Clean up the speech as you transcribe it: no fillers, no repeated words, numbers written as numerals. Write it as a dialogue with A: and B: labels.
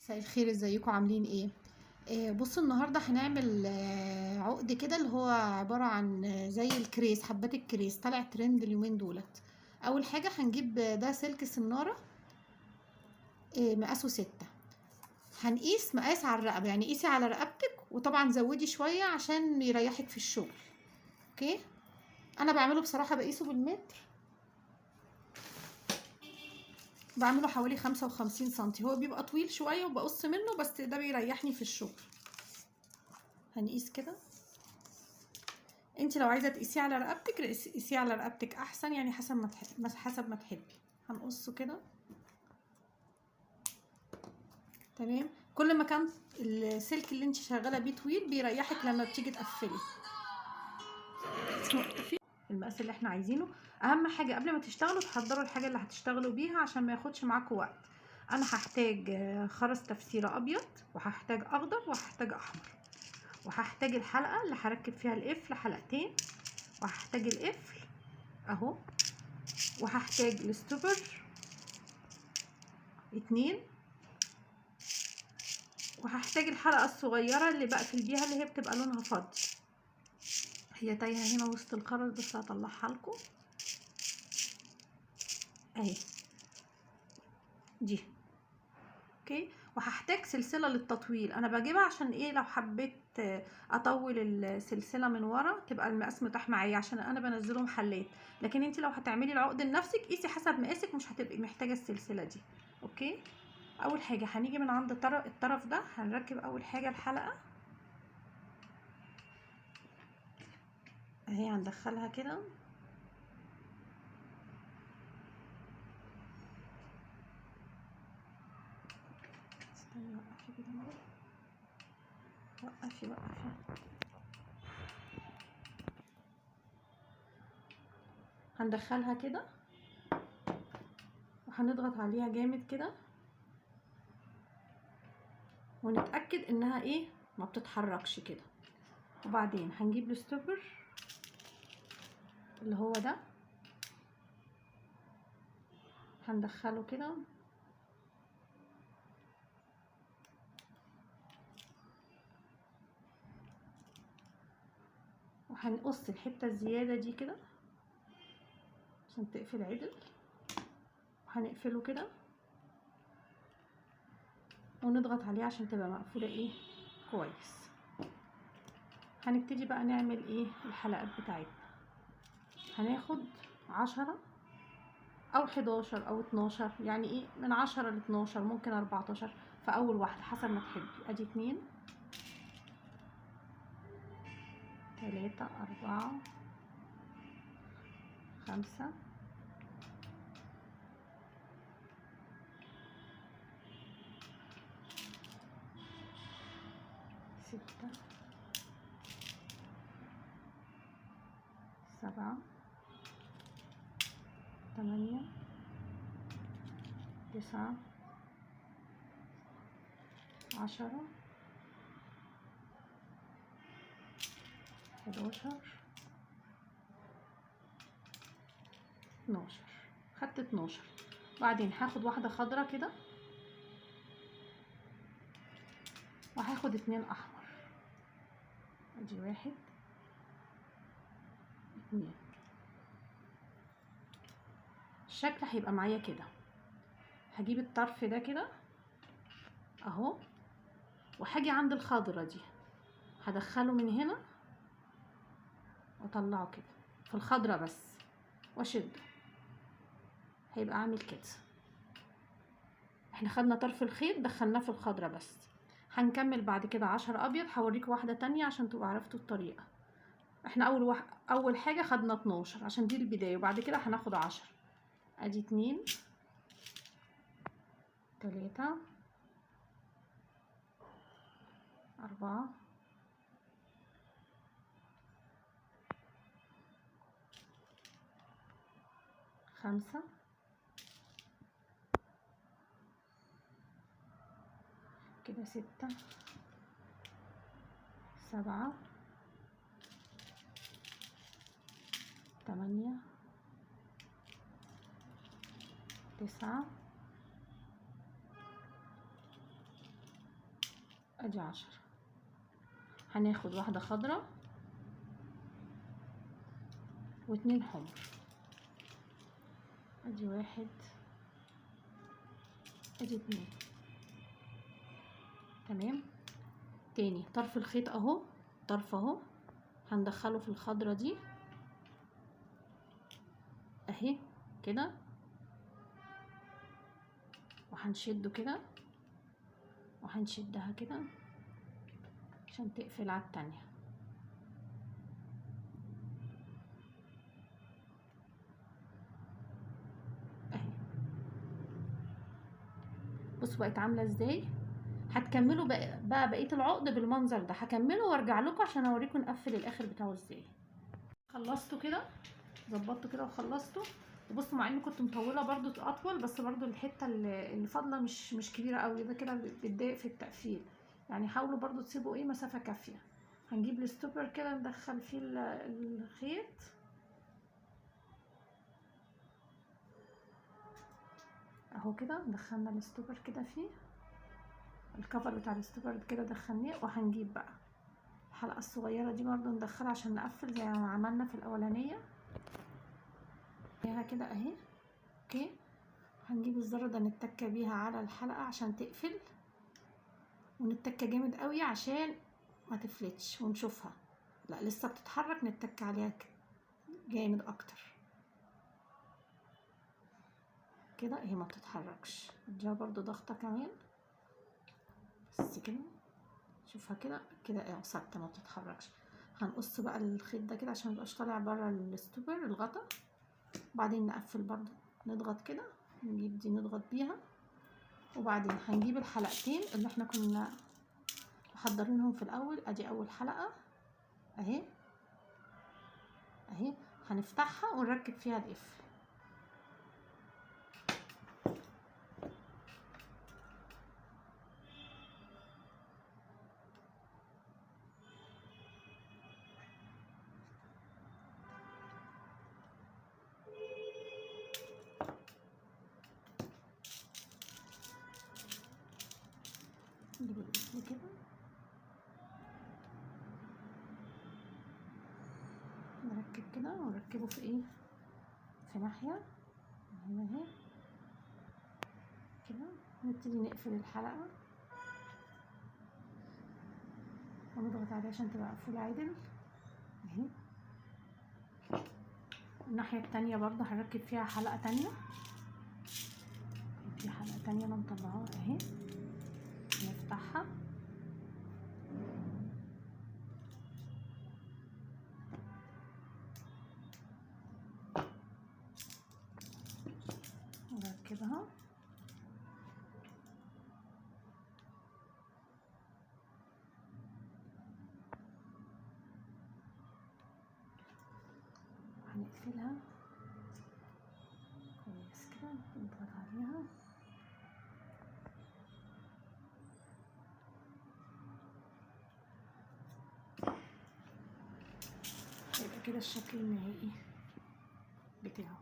A: مساء الخير، ازيكم عاملين ايه؟ بصوا النهارده هنعمل عقد كده اللي هو عبارة عن زي الكريس، حبات الكريس طالع ترند اليومين دولت. اول حاجة هنجيب ده سلك سنارة مقاسه 6. هنقيس مقاس على الرقبة، يعني قيسي على رقبتك وطبعا زودي شوية عشان يريحك في الشغل. اوكي، انا بعمله بصراحة بقيسه بالمتر، بعمله حوالي 55 سنتي. هو بيبقى طويل شوية وبقص منه، بس ده بيريحني في الشغل. هنقيس كده. انت لو عايزه تقيسيه على رقبتك قيسيه على رقبتك احسن، يعني حسب ما تحبي. هنقصه كده. تمام. كل ما كان السلك اللي انت شغاله بيه طويل بيريحك لما بتيجي تقفلي. المقاس اللي احنا عايزينه. اهم حاجه قبل ما تشتغلوا تحضروا الحاجه اللي هتشتغلوا بيها عشان ما ياخدش معاكم وقت. انا هحتاج خرز تفسيره ابيض، وهحتاج اخضر، وهحتاج احمر، وهحتاج الحلقه اللي هركب فيها القفل حلقتين، وهحتاج القفل اهو، وهحتاج الستوبر 2، وهحتاج الحلقة الصغيرة اللي بقفل بيها اللي هي بتبقى لونها فضي. هي تايهة هنا وسط الخرز، بس هطلعها لكم اهي دي. اوكي. وهحتاج سلسلة للتطويل، انا بجيبها عشان ايه؟ لو حبيت اطول السلسلة من ورا تبقى المقاس متاح معايا، عشان انا بنزله محلات. لكن انت لو هتعملي العقد لنفسك قيسي حسب مقاسك، مش هتبقي محتاجة السلسلة دي. اوكي. اول حاجة هنيجي من عند الطرف ده، هنركب اول حاجة الحلقة اهي، هندخلها كده. استني وقفي كده، وقفي. هندخلها كده وهنضغط عليها جامد كده، ونتأكد انها ايه، ما بتتحركش كده. وبعدين هنجيب الستوبر اللي هو ده، هندخله كده وهنقص الحتة الزيادة دي كده عشان تقفل عدل، وهنقفله كده ونضغط عليه عشان تبقى مقفولة ايه كويس. هنبتدي بقى نعمل ايه الحلقات بتاعتنا. هناخد 10 او 11 او 12، يعني ايه من 10 ل 12، ممكن 14 في اول واحدة حسب ما تحبي. ادي 2 3 4 5 6 7 8 9 10 11 12. خدت 12. بعدين هاخد واحدة خضرة كده، وهاخد 2 احمر. ادي 1 2. الشكل هيبقى معايا كده. هجيب الطرف ده كده اهو، وهاجي عند الخضرة دي هدخله من هنا واطلعه كده في الخضرة بس، واشده. هيبقى عامل كده. احنا خدنا طرف الخيط دخلناه في الخضرة بس. هنكمل بعد كده 10 ابيض. هوريك واحدة تانية عشان تبقوا عرفتوا الطريقة. احنا اول حاجة خدنا 12 عشان دي البداية، وبعد كده هناخد 10. ادي 2 3 4 5 كده 6 7 8 9 ادي 10. هناخد واحدة خضرة و2 حمر، ادي 1 ادي 2. تمام. تاني طرف الخيط اهو، طرف اهو هندخله في الخضرة دي اهي كده، وهنشده كده وهنشدها كده عشان تقفل على التانية اهي. بصوا بقت عاملة ازاي. هتكملوا بقى بقية العقد بالمنظر ده، هكمله وارجع لكم عشان اوريكم نقفل الاخر بتاعه ازاي. خلصته كده، ظبطته كده وخلصته. وبصوا مع اني كنت مطوله برضو اطول، بس برضو الحته اللي فاضله مش كبيره قوي، ده كده بتضايق في التقفيل. يعني حاولوا برضو تسيبوا ايه مسافه كافيه. هنجيب الستوبر كده ندخل فيه الخيط اهو كده، دخلنا الستوبر كده فيه، الكفر بتاع الستوبر كده دخلناه. وهنجيب بقى الحلقه الصغيره دي برضو ندخلها عشان نقفل زي ما عملنا في الاولانيه كده اهي. اوكي. هنجيب الزردة نتكة بيها على الحلقة عشان تقفل، ونتكة جامد قوي عشان ما تفلتش ونشوفها. لا لسه بتتحرك، نتك عليها جامد اكتر كده، هي ما بتتحركش. اديها برضو ضغطة كمان بس كده، شوفها كده كده اهي ثابتة ما بتتحركش. هنقص بقى الخيط ده كده عشان ميبقاش طالع بره الستوبر الغطا. وبعدين نقفل برضو، نضغط كده، نجيب دي نضغط بيها. وبعدين هنجيب الحلقتين اللي احنا كنا محضرينهم في الاول. ادي اول حلقة اهي اهي، هنفتحها ونركب فيها القفل. نجيب القفل كده نركب كده، ونركبه في ايه، في ناحية هنا اهي كده. نبتدي نقفل الحلقة ونضغط عليها عشان تبقى مقفولة عدل اهي. الناحية التانية برضه هنركب فيها حلقة تانية. دي حلقة تانية انا مطلعاها اهي، نفتحها ونركبها. هنقفلها كويس كده، نضغط عليها. يبقى كده الشكل النهائي بتاعه.